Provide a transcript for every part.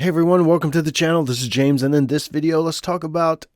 Hey everyone, welcome to the channel. This is James, and in this video, let's talk about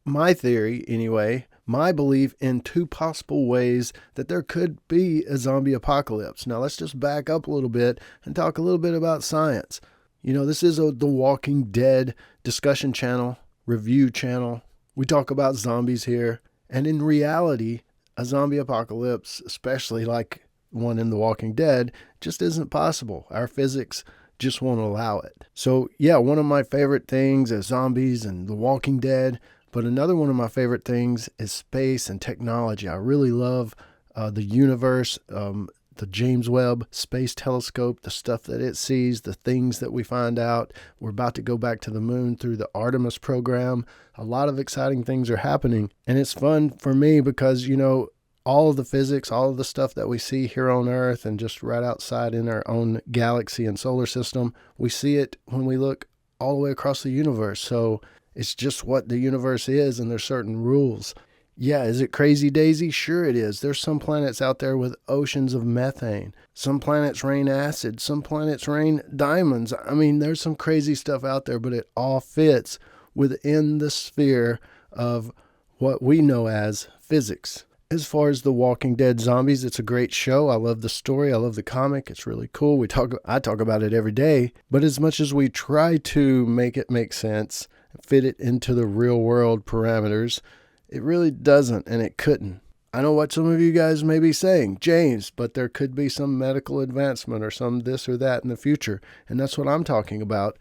my theory, anyway, my belief in two possible ways that there could be a zombie apocalypse. Now, let's just back up a little bit and talk a little bit about science. You know, this is The Walking Dead discussion channel, review channel. We talk about zombies here, and in reality, a zombie apocalypse, especially like one in The Walking Dead, just isn't possible. Our physics just won't allow it. So yeah, one of my favorite things is zombies and The Walking Dead, but another one of my favorite things is space and technology. I really love the universe, the James Webb Space Telescope, the stuff that it sees, the things that we find out. We're about to go back to the moon through the Artemis program. A lot of exciting things are happening, and it's fun for me because, you know, all of the physics, all of the stuff that we see here on Earth and just right outside in our own galaxy and solar system, we see it when we look all the way across the universe. So it's just what the universe is, and there's certain rules. Yeah, is it crazy daisy? Sure it is. There's some planets out there with oceans of methane. Some planets rain acid. Some planets rain diamonds. I mean, there's some crazy stuff out there, but it all fits within the sphere of what we know as physics. As far as The Walking Dead zombies, it's a great show. I love the story. I love the comic. It's really cool. I talk about it every day. But as much as we try to make it make sense, fit it into the real world parameters, it really doesn't, and it couldn't. I know what some of you guys may be saying, James, but there could be some medical advancement or some this or that in the future. And that's what I'm talking about.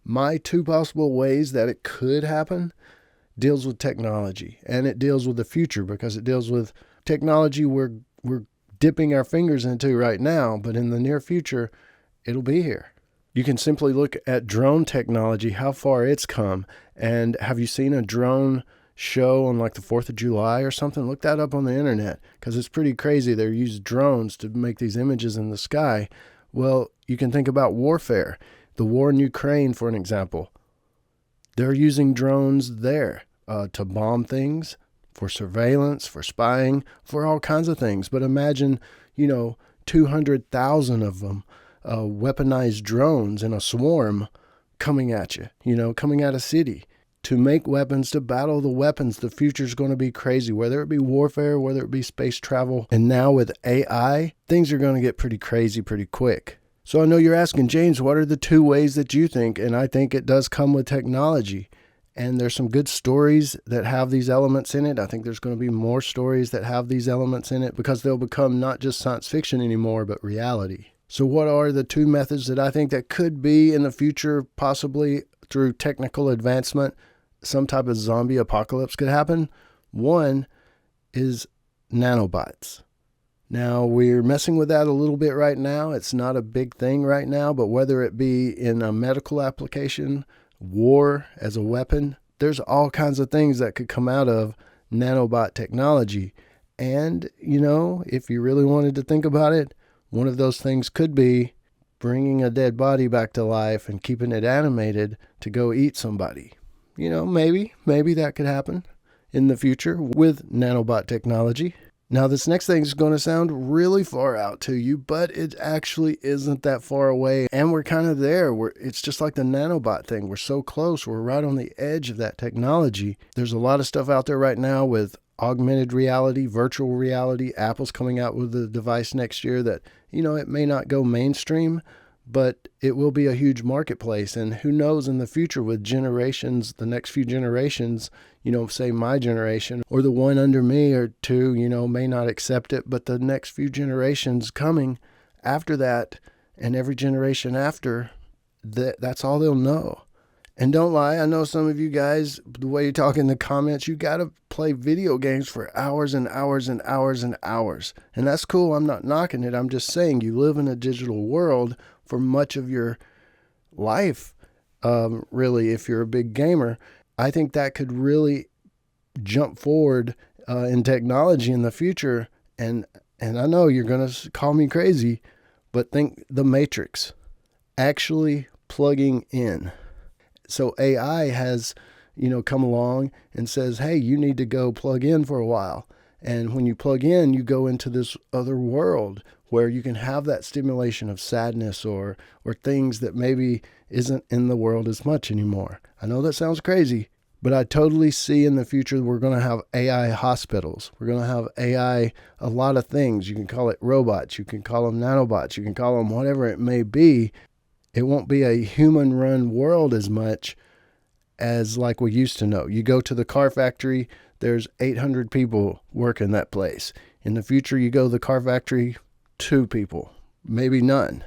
My two possible ways that it could happen deals with technology, and it deals with the future because it deals with technology we're dipping our fingers into right now, but in the near future, it'll be here. You can simply look at drone technology, how far it's come. And have you seen a drone show on like the 4th of July or something? Look that up on the internet because it's pretty crazy. They use drones to make these images in the sky. Well, you can think about warfare. The war in Ukraine, for an example. They're using drones there to bomb things, for surveillance, for spying, for all kinds of things. But imagine, 200,000 of them, weaponized drones in a swarm coming at you, coming at a city to make weapons, to battle the weapons. The future's going to be crazy, whether it be warfare, whether it be space travel. And now with AI, things are going to get pretty crazy pretty quick. So I know you're asking, James, what are the two ways that you think? And I think it does come with technology. And there's some good stories that have these elements in it. I think there's going to be more stories that have these elements in it because they'll become not just science fiction anymore, but reality. So what are the two methods that I think that could be in the future, possibly through technical advancement, some type of zombie apocalypse could happen? One is nanobots. Now, we're messing with that a little bit right now. It's not a big thing right now, but whether it be in a medical application, war as a weapon, there's all kinds of things that could come out of nanobot technology. And, if you really wanted to think about it, one of those things could be bringing a dead body back to life and keeping it animated to go eat somebody. Maybe that could happen in the future with nanobot technology. Now, this next thing is going to sound really far out to you, but it actually isn't that far away. And we're kind of there. It's just like the nanobot thing. We're so close. We're right on the edge of that technology. There's a lot of stuff out there right now with augmented reality, virtual reality. Apple's coming out with a device next year that, it may not go mainstream, but it will be a huge marketplace. And who knows in the future with generations, the next few generations, say my generation or the one under me or two, may not accept it. But the next few generations coming after that and every generation after, that's all they'll know. And don't lie, I know some of you guys, the way you talk in the comments, you got to play video games for hours and hours and hours and hours. And that's cool. I'm not knocking it. I'm just saying you live in a digital world for much of your life, really, if you're a big gamer. I think that could really jump forward in technology in the future. And I know you're going to call me crazy, but think The Matrix, actually plugging in. So AI has, come along and says, hey, you need to go plug in for a while. And when you plug in, you go into this other world where you can have that stimulation of sadness or things that maybe isn't in the world as much anymore. I know that sounds crazy, but I totally see in the future we're going to have AI hospitals. We're going to have AI, a lot of things. You can call it robots. You can call them nanobots. You can call them whatever it may be. It won't be a human-run world as much as like we used to know. You go to the car factory, there's 800 people working that place. In the future, you go to the car factory, 2 people, maybe none.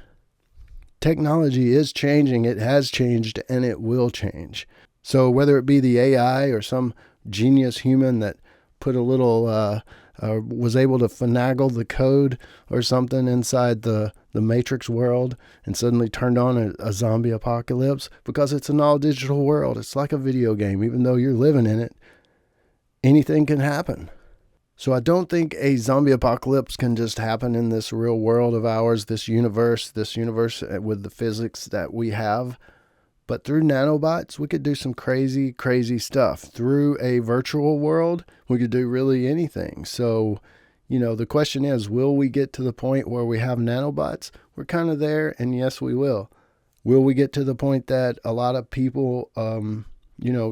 Technology is changing. It has changed, and it will change. So whether it be the AI or some genius human that put a little, was able to finagle the code or something inside the Matrix world and suddenly turned on a zombie apocalypse, because it's an all digital world. It's like a video game. Even though you're living in it, anything can happen. So I don't think a zombie apocalypse can just happen in this real world of ours, this universe with the physics that we have. But through nanobots, we could do some crazy, crazy stuff. Through a virtual world, we could do really anything. So, the question is, will we get to the point where we have nanobots? We're kind of there, and yes, we will. Will we get to the point that a lot of people,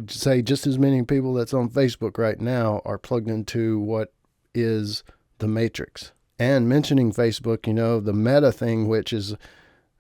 say just as many people that's on Facebook right now are plugged into what is the Matrix? And mentioning Facebook, the Meta thing, which is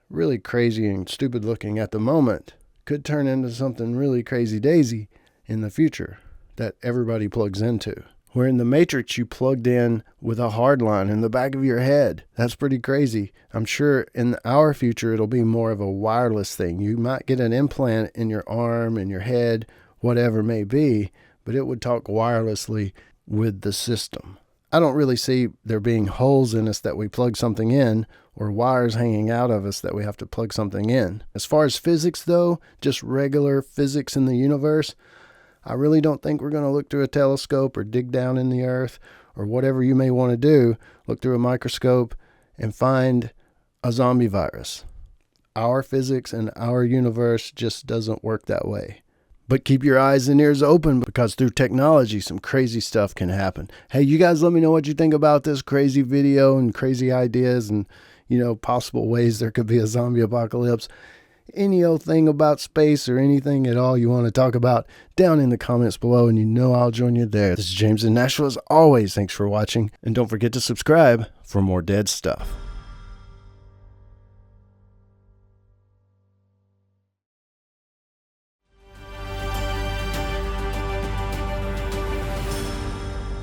really crazy and stupid looking at the moment, could turn into something really crazy daisy in the future that everybody plugs into. Where in the Matrix, you plugged in with a hard line in the back of your head. That's pretty crazy. I'm sure in our future, it'll be more of a wireless thing. You might get an implant in your arm, in your head, whatever it may be, but it would talk wirelessly with the system. I don't really see there being holes in us that we plug something in, or wires hanging out of us that we have to plug something in. As far as physics, though, just regular physics in the universe, I really don't think we're going to look through a telescope or dig down in the earth or whatever you may want to do, look through a microscope and find a zombie virus. Our physics and our universe just doesn't work that way. But keep your eyes and ears open, because through technology, some crazy stuff can happen. Hey, you guys let me know what you think about this crazy video and crazy ideas and, possible ways there could be a zombie apocalypse. Any old thing about space or anything at all you want to talk about, down in the comments below, and I'll join you there. This is James in Nashville. As always, thanks for watching, and don't forget to subscribe for more dead stuff.